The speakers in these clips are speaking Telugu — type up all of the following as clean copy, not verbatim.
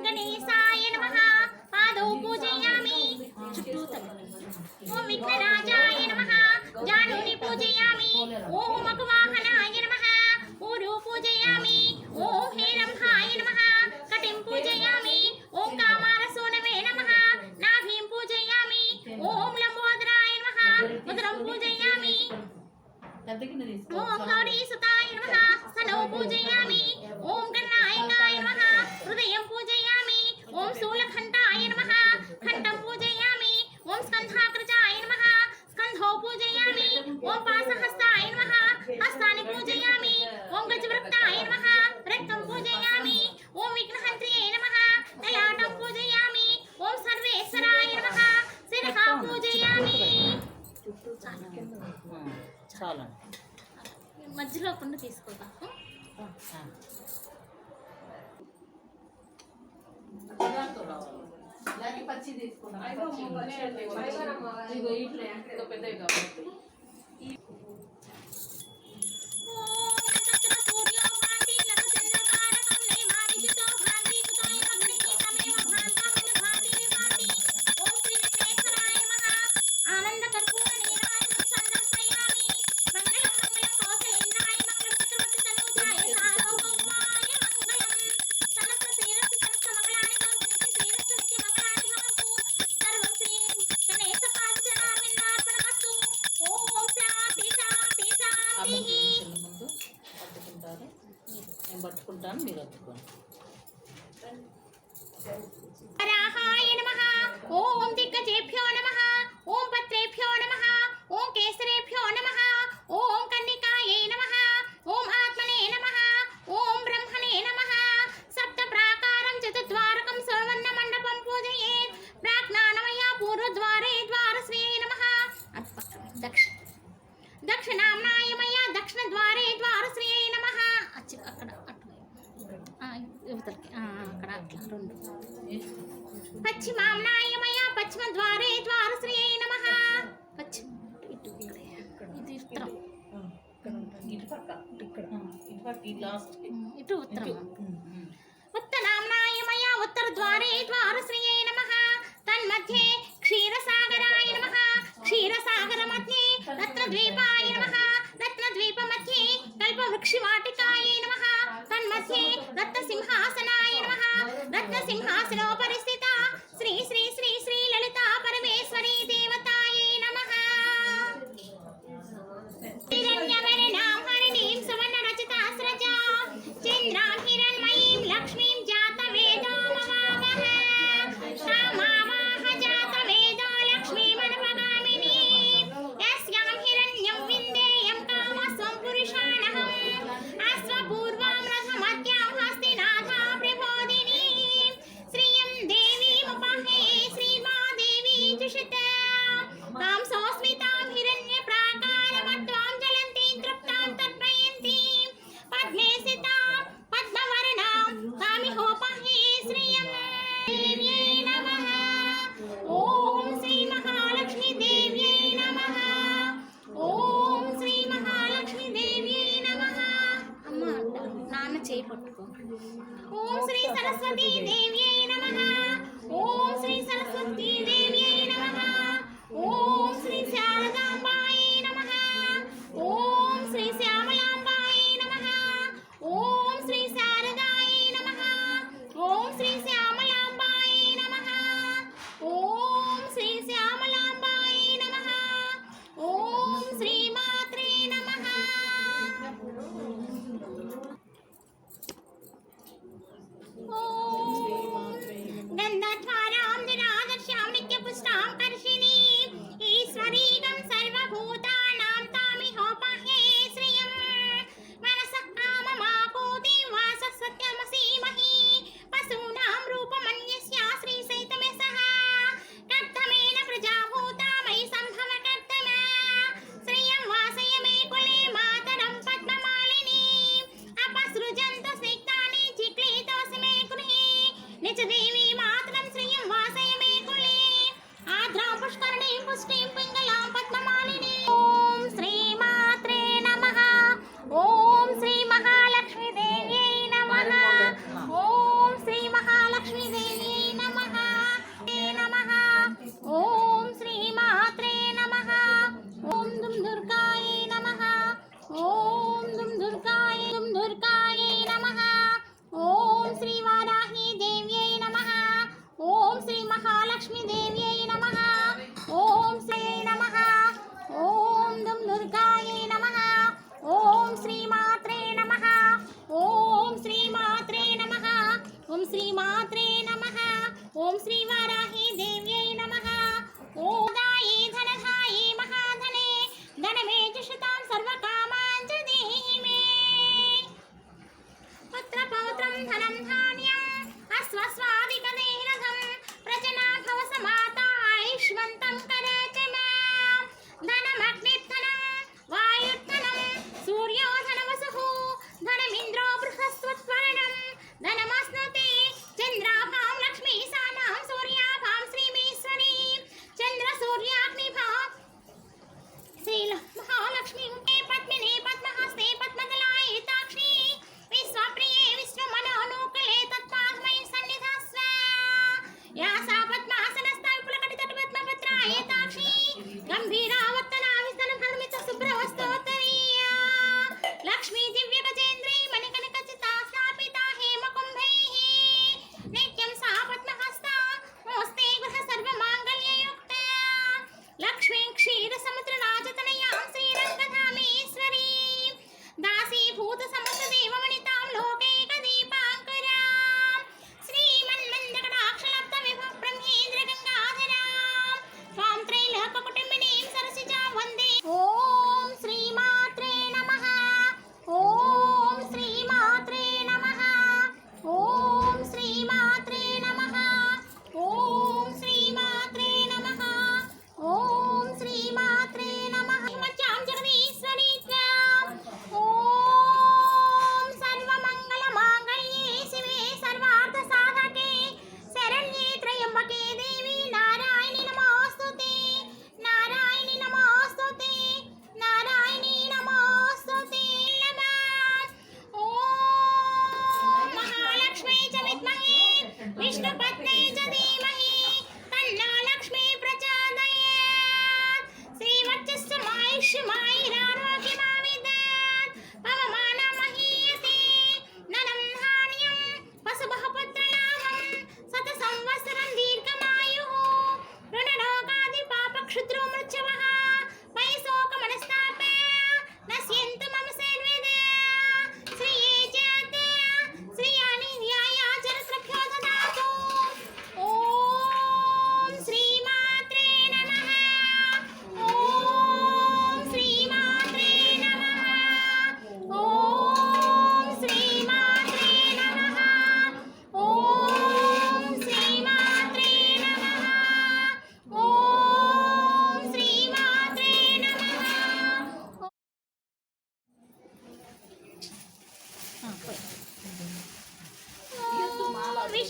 गणेशाय नमः पादौ पूजयामि ओम विघ्नराजाय नमः जानुनि पूजयामि ओम मकवाहनाय नमः ऊरु पूजयामि ओम हेरंहाय नमः कटिं पूजयामि ओम कामारसूनवे नमः नाभिं पूजयामि ओम लंबोदराय नमः उदरं पूजयामि ओम गौरीसुताय नमः स्तनौ पूजयामि ओम गणनायकाय नमः हृदयं पूजयामि ओम शूलघण्टाय नमः घण्टं पूजयामि ओम स्कन्धाग्रजाय नमः स्कन्धौ पूजयामि ओम पाशहस्ताय नमः हस्तानि पूजयामि ओम गजवृत्ताय नमः रक्तं पूजयामि ओम विघ्नहन्त्र्यै नमः ललाटं पूजयामि ओम सर्वेश्वराय नमः शिरः पूजयामि చాలా మధ్యలో పండు తీసుకోదా పచ్చి తీసుకున్నాం పెద్దవి కాబట్టి ముందు పట్టుకుంటారు నేను పట్టుకుంటాను మీరు పట్టుకోండి वराहाय नमः ओम दिग्गजेभ्यो नमः ओम पत्रेभ्यो नमः ओम केसरेभ्यो नमः ओम कन्निकायै नमः ओम आत्मने नमः ओम ब्रह्मणे नमः सप्त प्राकारं चतुर्द्वारकं सर्वन्न मंडपं पूजयेत् प्राज्ञानमया पूर्वद्वारे द्वारश्रिये नमः दक्षिणाम्नाय मया दक्षिणद्वारे द्वारश्रिये नमः अక్కడ యువతలకి అక్కడ అట్లా రెండు పశ్చిమామ్నాయ మయా పశ్చిమ ద్వారే ద్వారశ్రీయై నమః పశ్చిమ ఇటు ఇది ఉత్తరం ఇటు పక్క ఇక్కడ లాస్ట్ ఇటు ఉత్తరం ఉత్తరామ్నాయ మయా ఉత్తర ద్వారే ద్వారశ్రీయై నమః తన్मध्ये క్షీరసాగరాయ నమః క్షీరసాగర మధ్యే రత్నద్వీపాయ నమః రత్నద్వీప మధ్యే కల్పవృక్షవాటికాయ నమః तन्मध्ये रत्नसिंहासनाय नमः रत्नसिंहासनोपरि स्थिता श्री श्री श्री श्री ललिता परमेश्वरी देवतायै नमः हिरण्यवर्णां हरिणीं सुवर्णरचितास्रजा चन्द्रां हिरण्मयीं लक्ष्मीं जातवेदोमवावः तामावाह जातवेदो लक्ष्मीमनुपगामिनीं यस्यां हिरण्यं विन्देयं कामस्वं पुरुषाणहम् अश्वपूर्वां मध्यां हस्तिनाथा प्रबोधिनी श्रियं देवीमुपहे श्रीमादेवी जुषिता तां सोऽस्मितां हिरण्यप्राकारमत्वां ज्वलन्तीं तृप्तां तर्पयन्तीं पद्मे स्थितां पद्मवर्णां तामिहोपहे श्रियं देव्यै नमः ॐ श्रीमहालक्ष्मीदेव्यै नमः ॐ श्रीमहालक्ष्मीदेव्यै नमः అమ్మ నాన్న చేయి పట్టుకో ఓం శ్రీ సరస్వతీ దేవ్యై నమః ఓం శ్రీ సరస్వతీ దేవ్యై నమః ఓం శ్రీ శారదాంబాయై నమః ఓం శ్రీ శ్యామలాంబాయై నమః ఓం శ్రీ శారదాయై నమః ఓం శ్రీ శ్యామలాంబాయై నమః ఓం శ్రీ శ్యామలాంబాయై నమః ఓం శ్రీ మాత్రే నమః गन्धद्वारां निरादर्श्यां नित्य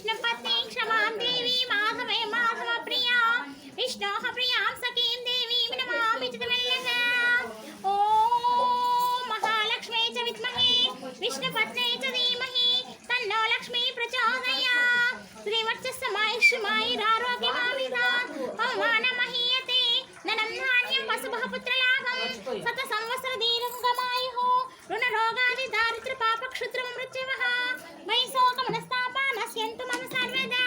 विष्णुपत्नी क्षमां देवी माधवे माधव प्रिया विष्णोः प्रियां सखीं देवीं नमामि चितमेलहा ॐ महालक्ष्मी च विद्महे विष्णुपत्नी च धीमहि तन्नो लक्ष्मी प्रचोदयात् श्रीवत्समायुष्यमायुरारोग्यमाविधात् अवमानमहीयते ननं धान्यं वसुभः पुत्रलाभं शतसंवत्सरदीर्घमायुः ऋणरोगादि दारिद्र्यपापक्षुद्रमृत्युवः वैशोकमनस्तापानस्यन्तु मम सर्वदा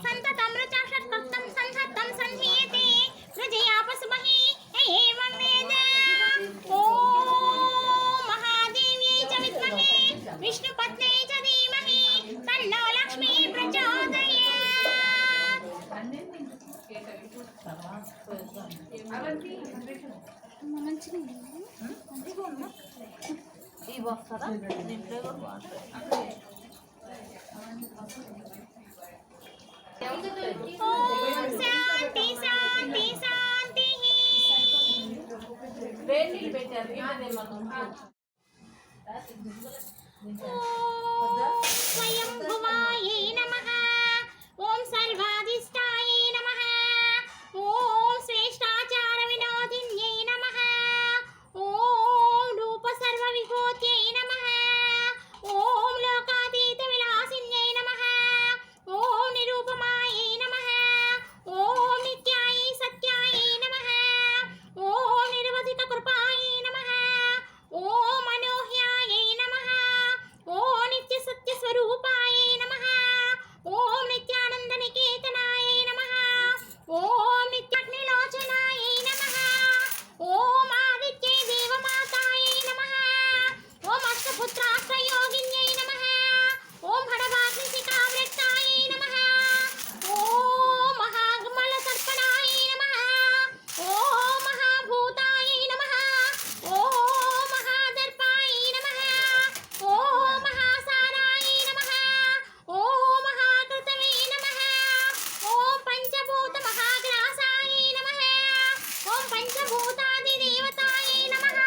सन्ततं ऋचाषट्कक्तं सन्धत्तं सन्धीयते प्रजया पशुमहि एवं वेद ॐ महादेव्यै च विद्महे विष्णुपत्न्यै च धीमहि तन्नो लक्ष्मी प्रचोदयात् ఇవి వస్తారా దీంట్లో కూడా వాటర్ ఓం శాంతి శాంతి శాంతి వేడి నీళ్ళు పెట్టారు స్వయంభువాయే నమః ఓం సర్వాధిష్టాయే నమః ఓం శ్రేష్టాచార వినోదిన్యై నమః ఓం రూప సర్వ విభూత్యై నమః ఓం లోకాతీత విలాసిన్యై నమః ఓం నిరూపమాయే నమః ఓం నిత్యాయే సత్యాయే నమః ఓం నిరవధిక కృపాయే నమః ఓం అనూహ్యాయే నమః ఓం నిత్య సత్య స్వరూపాయే నమః ఓం నిత్యానంద నికేతనాయే నమః ఓం నిత్యాగ్నిలోచనాయే నమః ఓం ఆదిత్యే దేవమాతాయే నమః ఓం అష్టపుత్రాష్టయోగిన్యై నమః ఓం హడవాగ్నిశిఖావ్రక్తాయే నమః ఓం మహాగమల సర్పణాయే నమః ఓం మహాభూతాయే నమః ఓం మహాదర్పాయే నమః ఓం మహాసారాయే నమః ఓం మహాకృతమే నమః ఓం పంచభూత మహాగ్రాసాయే నమః ఓం పంచభూతాది దేవతాయే నమః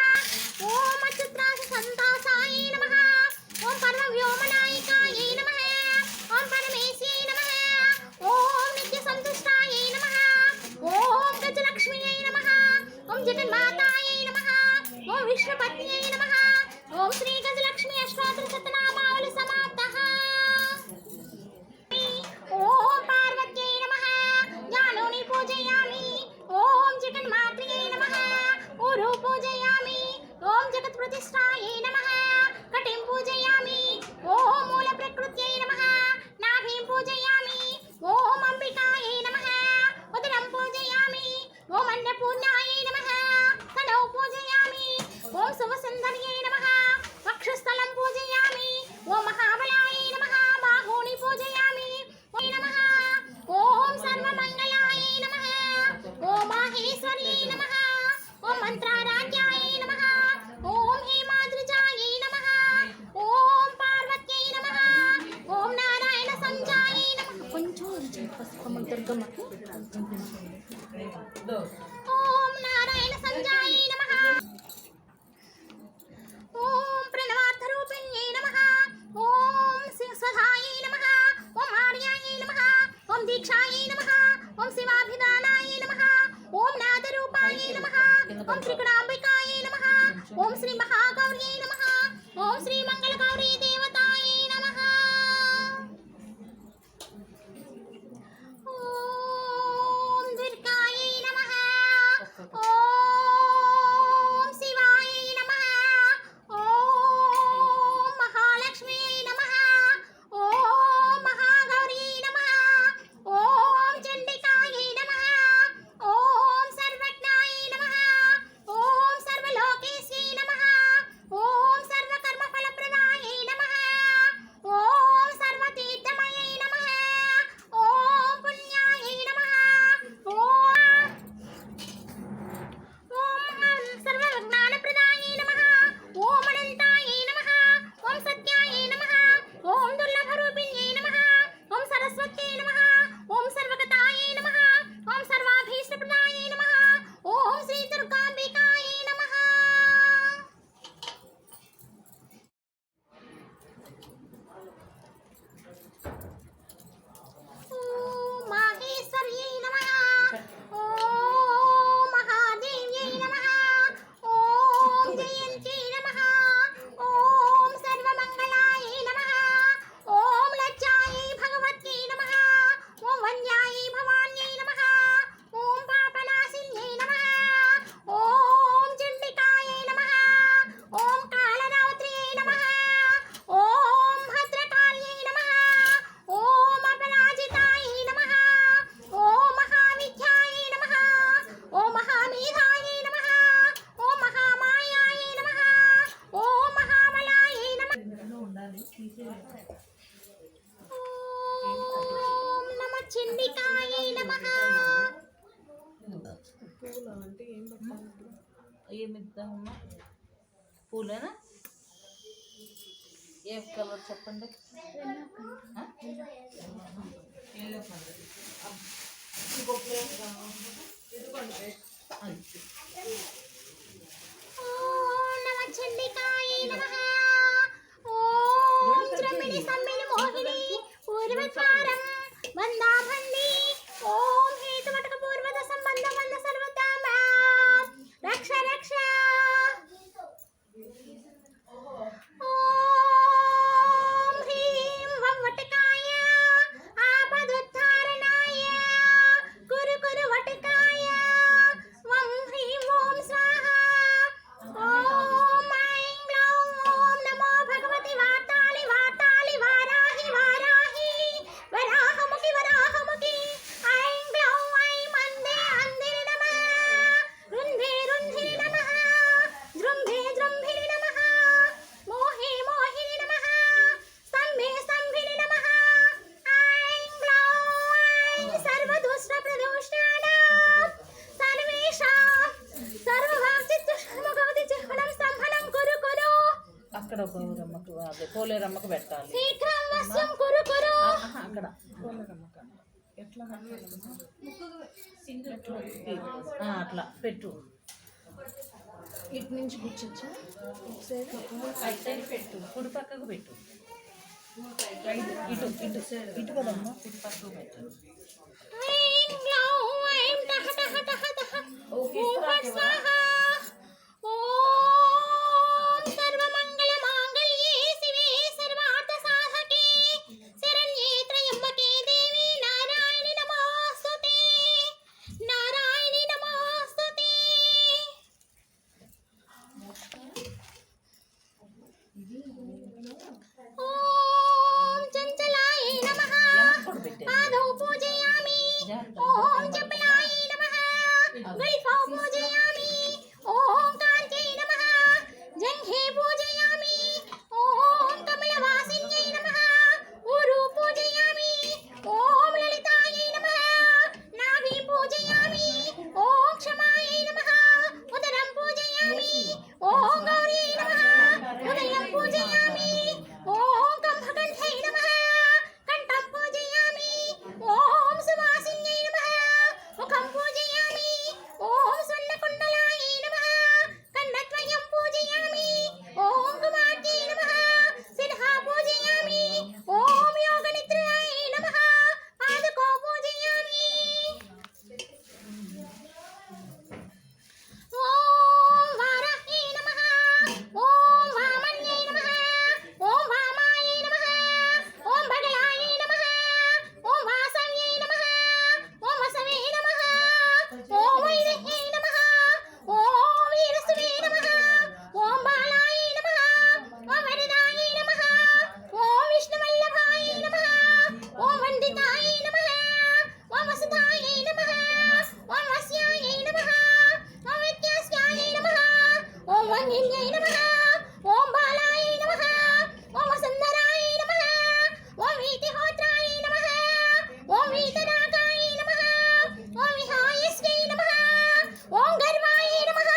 ఓం అచ్యుత్రాస సంతాసాయే నమః ఓం పరమవ్యోమనాయికాయే నమః ఓం పరమేశ్యై నమః ఓం నిత్య సంతుష్టాయే నమః ఓం గజలక్ష్మ్యై నమః ఓం జగన్మాతాయై నమః ఓం విష్ణుపత్న్యై నమః ఓం శ్రీ గజలక్ష్మి అష్టోత్తర శతనామావళి సమాప్తః ఓం పార్వత్యై నమః జానుని పూజయామి ఓం జగన్మాత్రియై నమః ఊరు పూజయామి ఓం జగత్ ప్రతిష్ఠాయై నమః కటిం పూజయామి ఓం మూల ప్రకృత్యై నమః నాభిం పూజయామి ఓం అంబికాయై నమః ఉదరం పూజయామి ఓం అన్నపూర్ణాయై నమః తనౌ పూజయామి ఓం శుభసుందర్యై నమః వక్షస్థలం పూజయామి ఓం మహాబలాయై నమః బాహూని పూజయామి ఓం నమః ఓం సర్వమంగళాయై నమః ఓం మాహేశ్వర్యై నమః ఓం మంత్రారాధ్యాయై నమః ఓం హేమాద్రిజాయై ఓం నమ చండికాయే నమః. పూలు అంటే ఏం పెట్టాలి? ఏమి ఇద్దామమ్మా? పూలేనా? ఏం కలర్ చెప్పండి. ఇంకో ప్లేట్ ఓం నమ చండికాయే నమః. ఓం త్రమిణి సమ్మిని మోహిని పూర్వతారం వందాభండి. ఓం హేతువటక పూర్వద సంబంధ వంద సర్వతామ రక్ష రక్ష. ఓం హ్రీం వటకాయ ఆపదుద్ధారణాయ కురు కురు వటకాయ వం హ్రీం ఓం స్వాహా. ఓం ఐం గ్లౌం ఓం నమో భగవతి వాతాళి వాతాళి వారాహి వారాహి వరాహముఖి వరాహముఖి. ఐం గ్లౌం ఐం అందే అందిని నమః. రుంధే రుంధిని నమః. జృంభే జృంభిని నమః. మోహే మోహిని నమః. స్తంభే స్తంభిని నమః. ఐం గ్లౌం ఐం సర్వదుష్ట ప్రదోషానాం సర్వేషాం సర్వభాగ్యత్తుష్మగవతి చిహ్నం స్తంభనం కురు కురు. అక్కడ గౌరమ్మకు అదే పోలేరమ్మకు పెట్టాలి. శీఘ్రం వస్యం కురు కురు. అక్కడ పోలేరమ్మకు ఎట్లా పెట్టాలమ్మా? అట్లా పెట్టు. ఇటు నుంచి కూర్చోచ్చా? రైట్ సైడ్ పెట్టు, కుడి పక్కకు పెట్టు. ఇటు ఇటు ఇటు కదమ్మా, కుడి పక్కకు పెట్టు. ఐం గ్లౌం ఐం టహ టహ టహ టహ. ఓం ఫట్ స్వాహా. ఓం సర్వమంగళ మాంగళ్యే శివే సర్వార్థ సాధకే శరణ్యే త్రయంబకే దేవి నారాయణి నమోస్తుతే. నారాయణి నమోస్తుతే. ఓం చంచలాయ నమః. వెనక్కు పెట్టే పాదౌ పూజయామి. ఓం చపలాయ నమః. గళిఫౌ పూజయామి. ఓం కాంచై నమః. జంఘే పూజయామి. ఓం కమలవాసిన్యై నమః. ఊరు పూజయామి. ఓం లలితాయై నమః. నాభి పూజయామి. ఓం క్షమాయై నమః. ఉదరం పూజయామి. ఓం గౌర్యై నమః. ఉదయం పూజయామి. ఓం కంభకంఠై నమః. కంఠం పూజయామి. ఓం సువాసిన్యై నమః. ముఖం పూజయామి. ఓం స్వర్ణకుండలాయై నమః. కన్నద్వయం పూజయామి. ఓం కుమార్తెై నమః. శిరః పూజయామి. ఓం యోగనిద్రాయై నమః. పాదకో పూజయామి. ఓం వారాహ్యై నమః. ఓం వామన్యై నమః. ఓం వామాయై నమః. ఓం బగలాయై నమః. ఓం వాసవ్యై నమః. ఓం వసవే నమః. ఓం వైదేహ్యై నమః. ఓం వీరసువే నమః. ఓం బాలాయై నమః. ఓం వరదాయై నమః. ఓం విష్ణువల్లభాయై నమః. ఓం వందితాయై నమః. ఓం వసుధాయై నమః. ఓం వస్యాయై నమః. ఓం విద్యాస్యాయై నమః. ఓం వంగిన్యై నమః. ఓం బాలాయై నమః. ఓం వసుందరాయై నమః. ఓం వీతిహోత్రాయై నమః. ఓం వీతరాగాయై నమః. ఓం విహాయస్యై నమః. ఓం గర్వాయై నమః.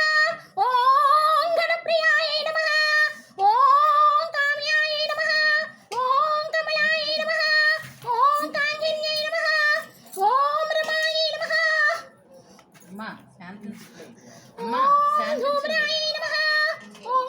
ఓం గణప్రియాయై నమః. ఓం కామ్యాయై నమః. ఓం కమలాయై నమః. ఓం కాంగిన్యై నమః. ఓం రమాయై నమః. అమ్మా శాంతి. అమ్మా ఓం శాంతి. ధూమ్రాయై నమః. ఓం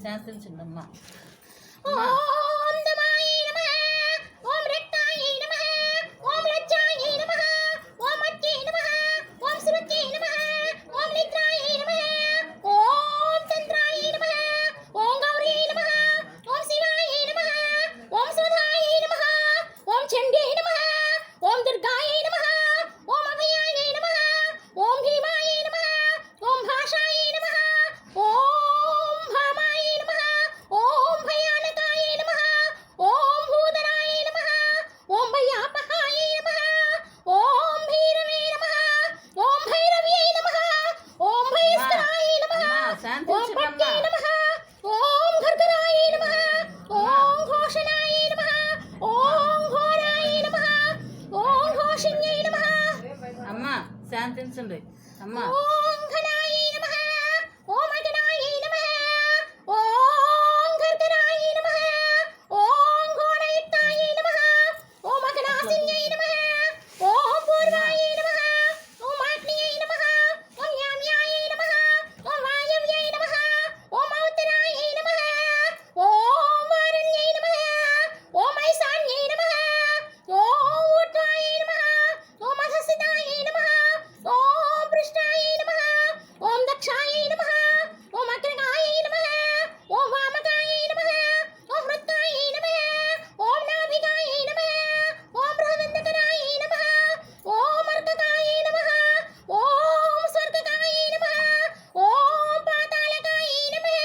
శాంతించండి అమ్మా. ఓం దమాయ నమః ఓం రక్తాయ నమః ఓం లజ్జాయ నమః ఓం మత్యే నమః ఓం సురత్యే నమః ఓం నిద్రాయ నమః ఓం చంద్రాయ నమః ఓం గౌరీ నమః ఓం శివాయ నమః ఓం సుధాయ నమః ఓం చండీ నమః ఓం దుర్గాయ నమః ఓం అభయాయ నమః ఓం భీమాయ నమః ఓం భాషాయ నమః ఓం భామాయ నమః ఓం భయానకాయ నమః ఓం భూధరాయ నమః ఓం భయాపహాయ నమః ఓం భైరవే నమః ఓం భైరవ్యై నమః ఓం భయస్కరాయ నమః అమ్మా ఓం శాంతించండి పట్టే అమ్మా. నమః ఓం ఘర్ఘరాయ నమః ఓం ఘోషణాయ నమః ఓం ఘోరాయ నమః ఓం ఘోషిణ్యై నమః అమ్మా శాంతించండి అమ్మా. ఓం ఘనాయ నమః ఓం అఘనాయ నమః ఓం ఘర్ఘరాయ నమః ఓం ఘోరయుక్తాయ నమః ఓం అఘనాసిన్యై నమః ఓం పూర్వాయ నమః ఓం ఆగ్నేయై నమః ఓం యామ్యాయ నమః ఓం వాయవ్యై నమః ఓం ఔత్తరాయ నమః ఓం వారణ్యై నమః ఓం ఐశాన్యై నమః ఓం ఊర్ధ్వాయ నమః ఓం అధస్థితాయ నమః ఓం పృష్ఠాయ నమః ఓం దక్షాయ నమః ఓం అగ్రగాయ నమః ఓం వామగాయ నమః ఓం హృత్కాయ నమః ఓం నాభిగాయ నమః ఓం బృహదండకరాయ నమః ఓం అర్కకాయ నమః ఓం స్వర్గకాయ నమః ఓం పాతాళకాయ నమః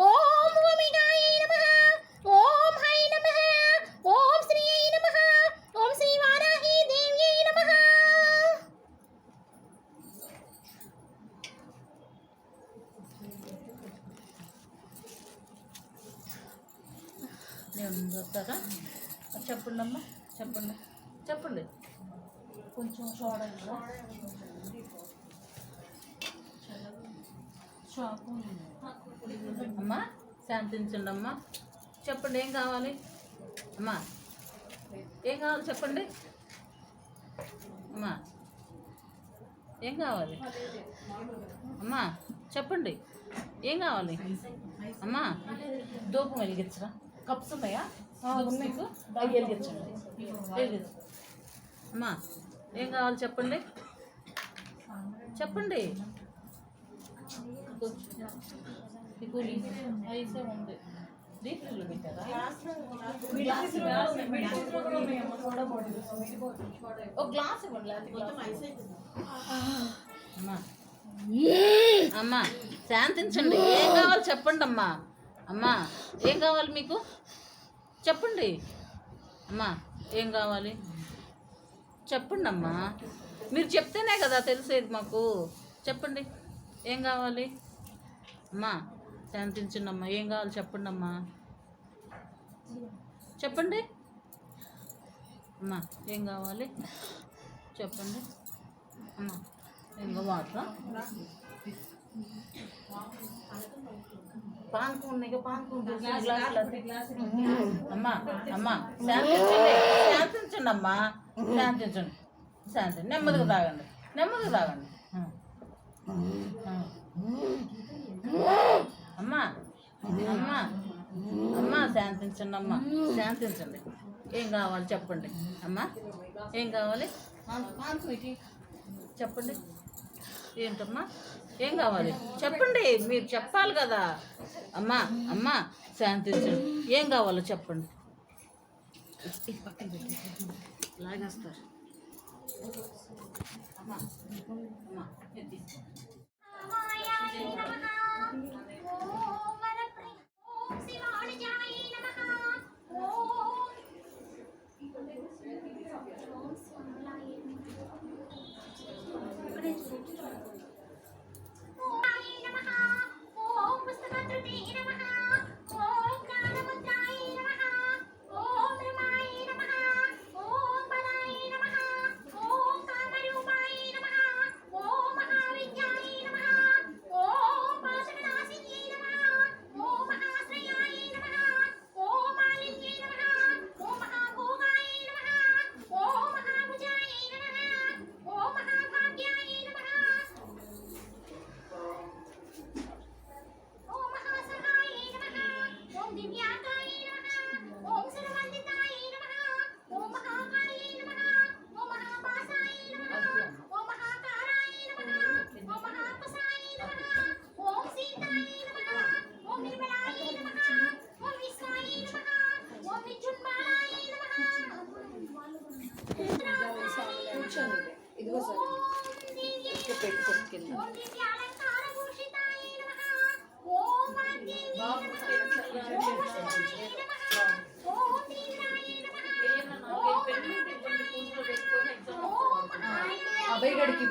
ఓం భూమిగాయ నమః ఓం హై నమః ఓం శ్రీయై నమః ఓం శ్రీ వారాహి దేవ్యై నమః నేను చెప్తారా? చెప్పండి అమ్మా, చెప్పండి చెప్పండి. కొంచెం చూడండి షాపు అమ్మా శాంతించండి అమ్మా. చెప్పండి ఏం కావాలి అమ్మా, ఏం కావాలి చెప్పండి అమ్మా, ఏం కావాలి అమ్మా, చెప్పండి ఏం కావాలి అమ్మా. దూపం వెలిగించరా? కప్స్ ఉన్నాయా? మీకు అవి వెలిగించండి, వెలిగించండి అమ్మా. ఏం కావాలి చెప్పండి, చెప్పండి. మీకు ఐసే ఉంది, డీప్ ఫ్రిడ్జ్లో పెట్టారా? ఒక గ్లాస్ ఇవ్వండి. అమ్మా అమ్మా శాంతించండి. ఏం కావాలి చెప్పండి అమ్మా. అమ్మా ఏం కావాలి మీకు చెప్పండి అమ్మా. ఏం కావాలి చెప్పండి అమ్మా. మీరు చెప్తేనే కదా తెలిసేది మాకు. చెప్పండి ఏం కావాలి అమ్మా. శాంతించండి అమ్మా. ఏం కావాలి చెప్పండి అమ్మా, చెప్పండి అమ్మా. ఏం కావాలి చెప్పండి అమ్మా. ఇంకా వాటరా? పాన్కు ఉన్నాయి, పాన్కు అమ్మా. అమ్మా శాంతించండి, శాంతించండి అమ్మా, శాంతించండి, శాంతించండి. నెమ్మదిగా తాగండి, నెమ్మదిగా తాగండి అమ్మా. అమ్మా అమ్మా శాంతించండి అమ్మా, శాంతించండి. ఏం కావాలి చెప్పండి అమ్మా. ఏం కావాలి చెప్పండి. ఏంటమ్మా ఏం కావాలి చెప్పండి. మీరు చెప్పాలి కదా అమ్మా. అమ్మా శాంతించండి. ఏం కావాలో చెప్పండి. ఇది పక్కన పెట్టి లాగేస్తారు అమ్మా. అమ్మా ఇది తీసుకో. మాయాయ నమః ఓం వరప్రియ ఓం శివాణిజాయ నమః ఓం స్వామిలాయ ఓం నమః ఓం పుస్తకత్రుతే నమః ఓం జ్ఞానముద్రాయ నమః ఓం రమాయ నమః ఓం బలాయ నమః ఓం కామరూపాయ నమః ఓం మహావిద్యాయ కింద ఓం దివ్య అలంకార భూషితాయ నమః ఓం వాగ్దేవి నమః ఓం వసుధాయ నమః ఓం తీవ్రాయ నమః ఓం అభయ్ గడికి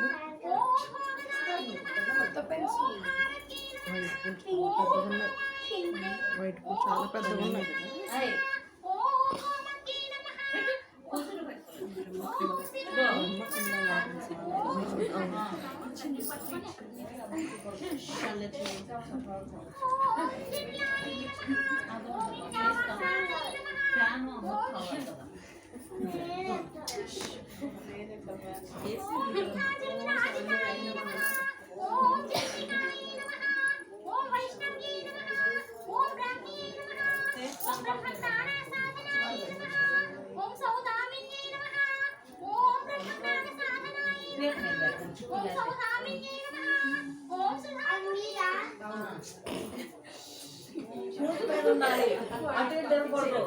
వైట్ పూలు చాలా పెద్దగా ఉన్నాయి. అటు ఇటు తిరగకూడదు.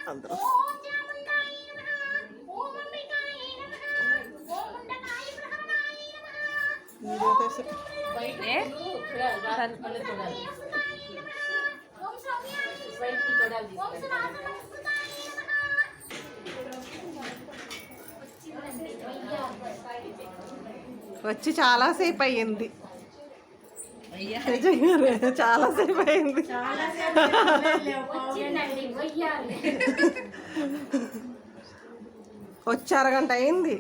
అందరూ వీడియో తీసి వచ్చి చాలాసేపు అయ్యింది. చాలాసేపు అయింది. వచ్చి అరగంట అయింది.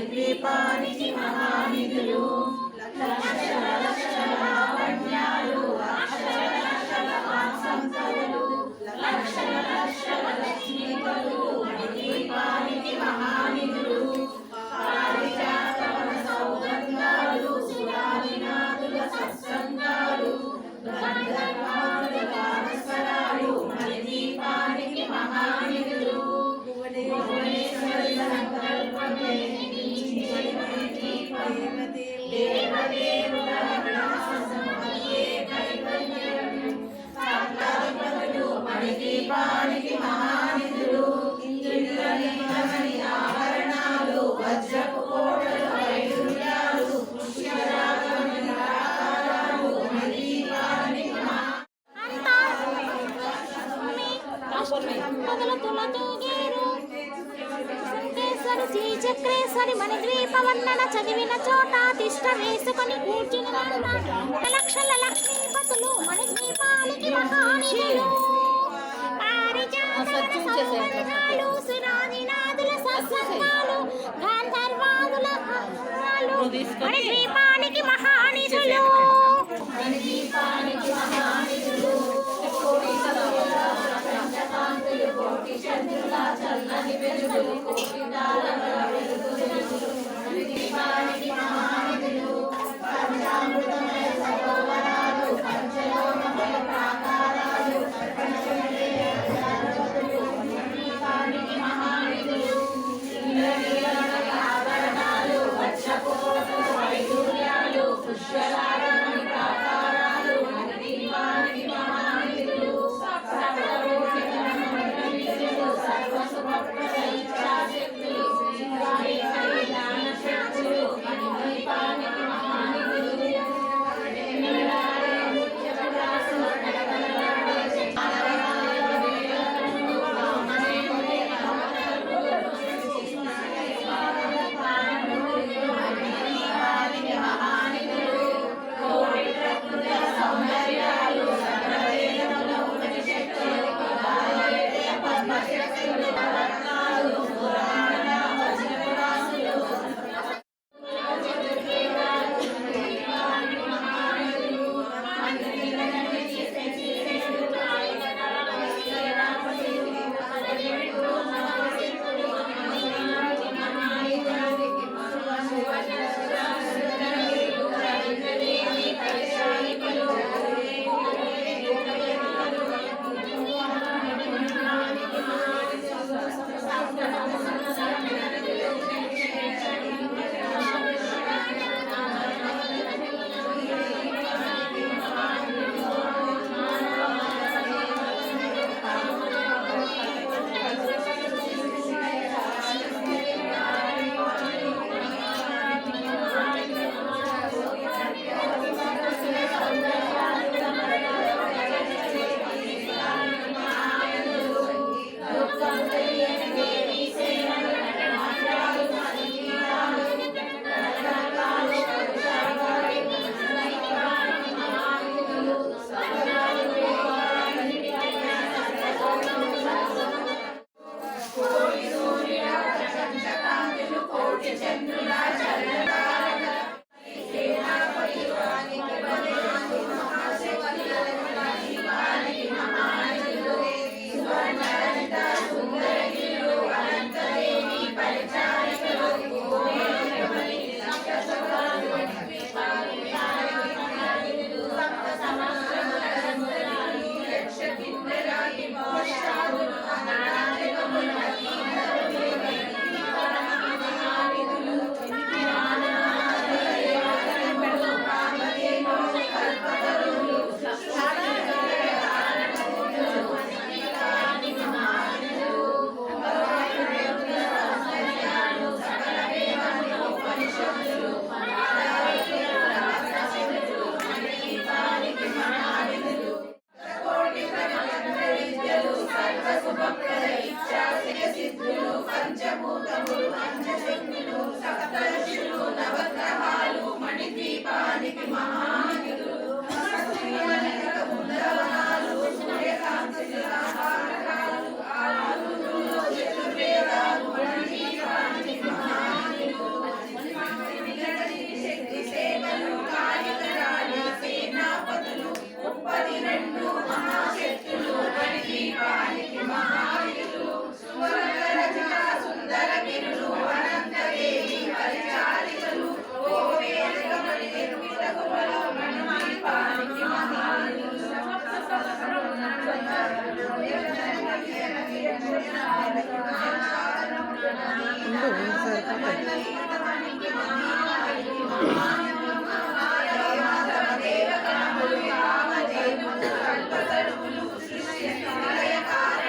ద్వీపానికి మహానిధులు లక్షల లక్షల లావణ్యాలు అక్షర లక్షల సంపదలు లక్షల దీపానికి మహానిధులు ఇంద్రనీలమణి ఆభరణాలు వజ్రపు కోటలు వైడూర్యాలు పుష్యరాగమణి ప్రాకారాలు దీపానికి చక్రేశ్వరి మన ద్వీపవర్ణన చదివిన చోట తిష్ట వేసుకొని కూర్చుని లక్షల లక్ష్మీపతులు మన ద్వీపానికి మహానిధులు పారిజాతాలు సురాదినాదుల సత్సంగాలు గాంధర్వాదుల మన ద్వీపానికి మహానిధులు దేవకణములు కామదేవులు కల్పతరువులు సృష్టి ప్రళయకార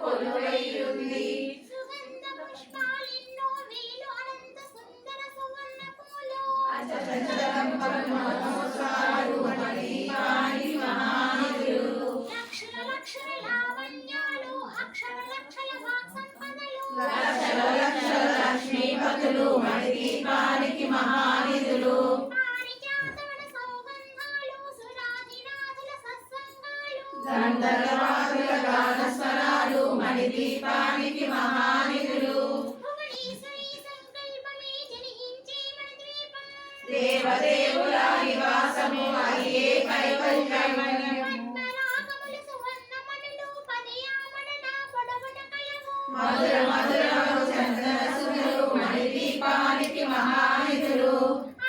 కొలువైయుంది. సుగంధ పుష్పాలెన్నో వేలు అనంత సుందర సువర్ణ పూలు అచంచలంబరమోత్సాలు మణిదీపానికి మహానిధులు. లక్షల లక్షల లావణ్యాలు అక్షర లక్షల వాక్ సంపదలు లక్షల లక్షల లక్ష్మీపతులు మణిదీపానికి మహానిధులు. పారిజాతవన సౌగంధాలు సురాదినాథుల సత్సంగాలు గంధర్వాదుల గానస్వరాలు మణిదీపానికి మహానిధులు. భువనేశ్వరి సంకల్పమే జనించే మన ద్వీపం దేవదేవుల నివాసము అయ్యే కైవల్యం. పద్మరాగములు సువర్ణమణులు పదయామడన పొడవున కలవు మధుర మధురము చందనసుధులు మణిదీపానికి మహానిధులు.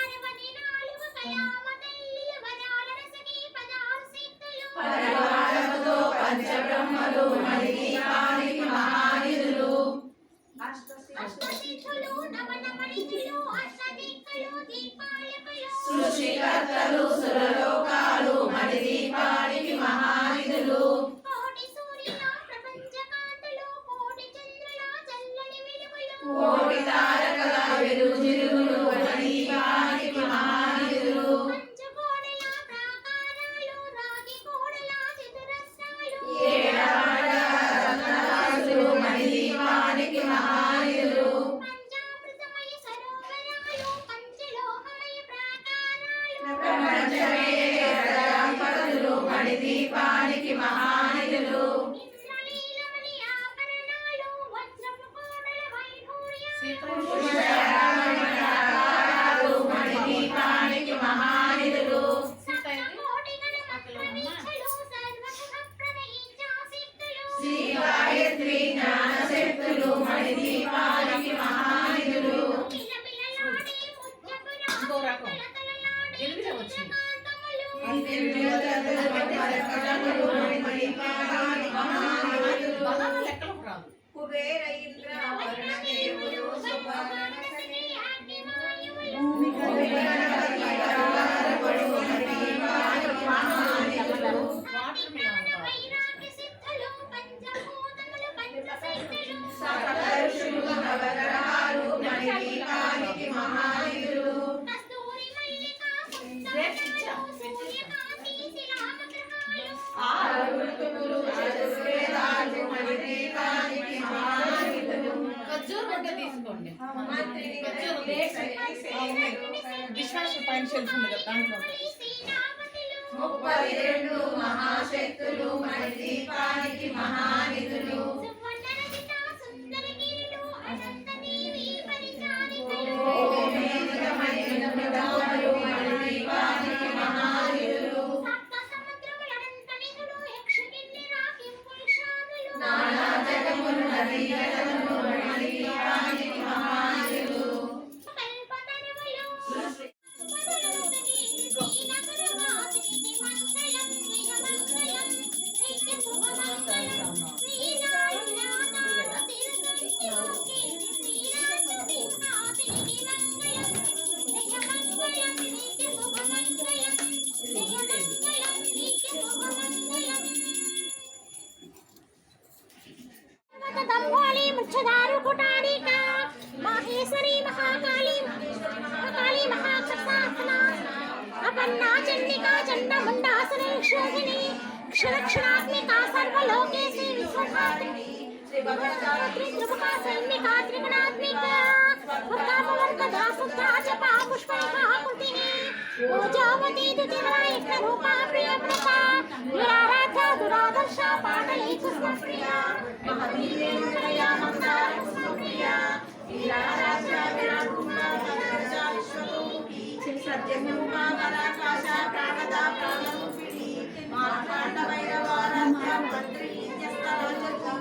అరవని నాలుగు కయామ తల్లిల వరాల రసకి పదారు సిద్ధులు పరివారముతో పంచబ్రహ్మలు మణిదీపానికి మహానిధులు. అష్టసిద్ధులు నవనమణితులు అష్టదిక్కులు దీపాలకులు సృష్టికర్తలు సురలోకాలు మణిదీపానికి మహానిధులు. కోటి సూర్యుల ప్రపంచ కాంతులు కోటి చంద్రుల చల్లని వెలుగులు కోటి తారకల వెలుగుజిలుగులు మణిదీపానికి మహానిధులు. పంచకోణల ప్రాకారాలు రాగి కోడల చతురస్రాలు ఏడాడ రత్నరాశులు మణిదీపానికి మహానిధులు. పంచామృతమయ సరోవరాలు పంచలోహమయ ప్రాకారాలు ప్రపంచమే దంపతులు మణిదీపానికి మహానిధులు. ఇంద్రనీలమణి ఆభరణాలు వజ్రపు కోడల వైఢూర్యాలు పుష్పరాగాలు మణిదీపానికి మహానిధులు. సప్తకోటి గణమంత్ర వీక్షలు సర్వసుఖ ప్రణయించా సిద్ధులు శ్రీ గాయత్రి జ్ఞానశక్తులు మణిదీపానికి మహానిధులు. పిలపిలలాడే ఇంకో రకం. ముత్యపురాణాలు ఎనిమిదే వచ్చింది. మరకటములు మణిదీపానికి మహానిధులు. బనానా లెక్కలకు రాదు. కుబేర ఇంద్ర వరుణ దేవులు సుపర్ణ సఖి వాటర్ మిలన్ కాదు. సకల ఋషులు నవగ్రహాలు మణిదీపానికి మహానిధులు. ఆరు ఋతువులు చతుర్వేదాలు మణిదీపానికి మహానిధులు. ఖర్జూరం ఉంటే తీసుకోండి. మంత్రిని ఖర్జూరం విశ్వాసం పైన షెల్ఫ్ ఉంది కదా దాంట్లో ఉంటుంది. 32 మహాశక్తులు మణిదీపానికి మహానిధులు. భౌగోళికమైన మృగములు మణిదీపానికి మహానిధులు. నానా జగములు నదీ జలములు మణిదీపానికి మహానిధులు. దంభోళి ముచ్చదారు కుటారిక మాహేశ్వరి మహాకాళి మహాకాళి మహాక్షసాసన అపన్నా చండికా చండముండాసనే శోభిని క్షరక్షరాత్మికా సర్వలోకేశి విశ్వధాత్రిణి శ్రీభద్రసావిత్రి త్రిముఖా సైన్మికా త్రిగుణాత్మికా వర్గాపవర్గదా సుత్రా జపా పుష్పైకాకృతిని ఓజావతి దుతిరాయక రూపా ప్రియవ్రతా నిరారాధ్య దురాదర్శ పాటయీతు ప్రియా మహదీవేంద్రయా మందార పుష్పప్రియా వీరారాధ్య విరాట్కుమార విరాజా విశ్వరూపి సత్యభూమా పరాకాశ ప్రాణదా ప్రాణరూపిణి మార్తాండ వైరవారాధ్య మంత్రి నిత్యస్థలాచర్చో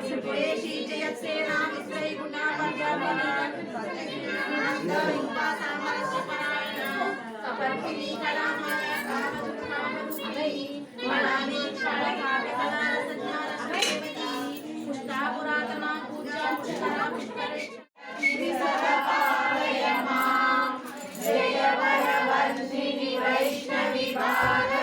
సురేషి జయత్సేనా విశ్రై గుణా పర్యావరణ సత్యజ్ఞానంద రూపా సామరస్య పరాయణ కపర్పిణి కళామాయ కామదుఃఖామరూపిణి మణాని క్షణకావ్య కళా సజ్ఞాన శ్రీమతి పుష్పా పురాతన పూజా పుష్కర పుష్కరేశ్వరి సర్వపాలయ మాం జయ వరవర్ధిని వైష్ణవి భారతి.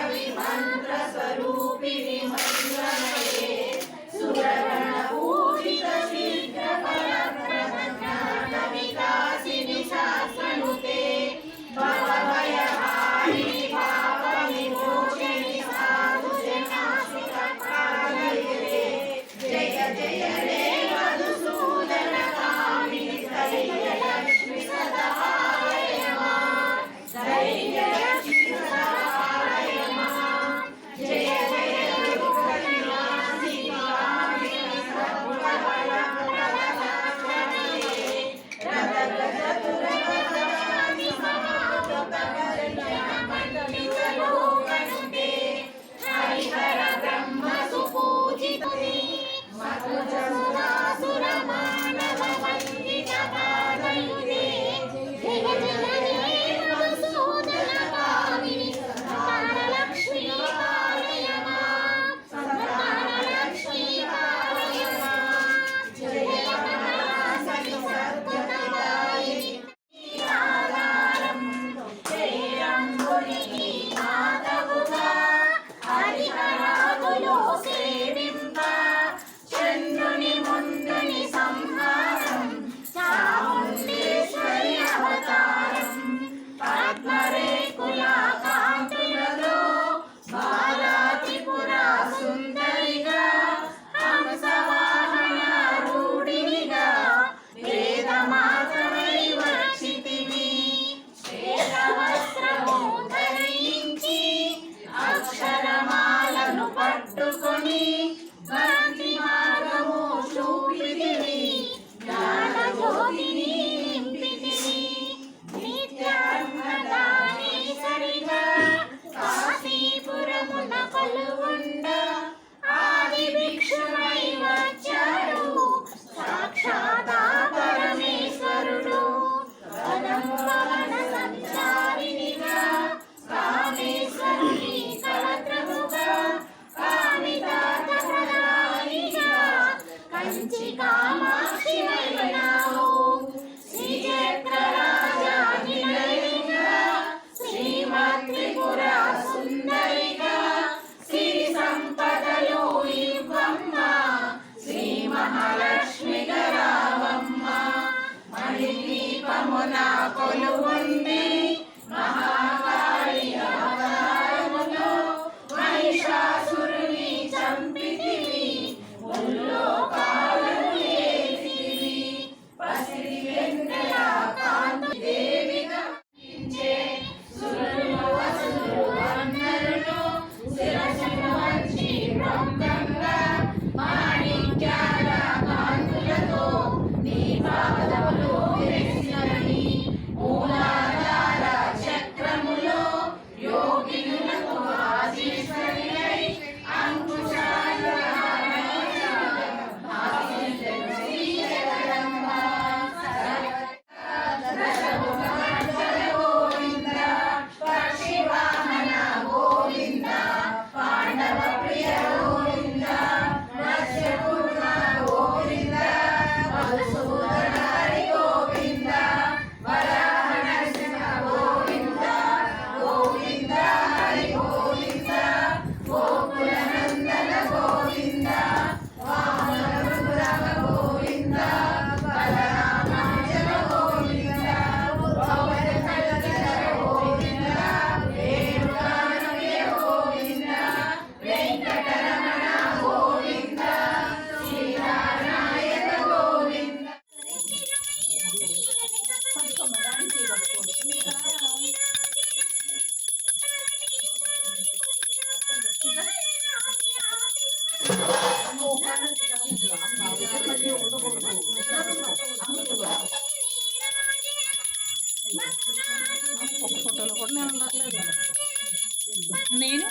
నేను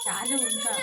చాలా ఉంటా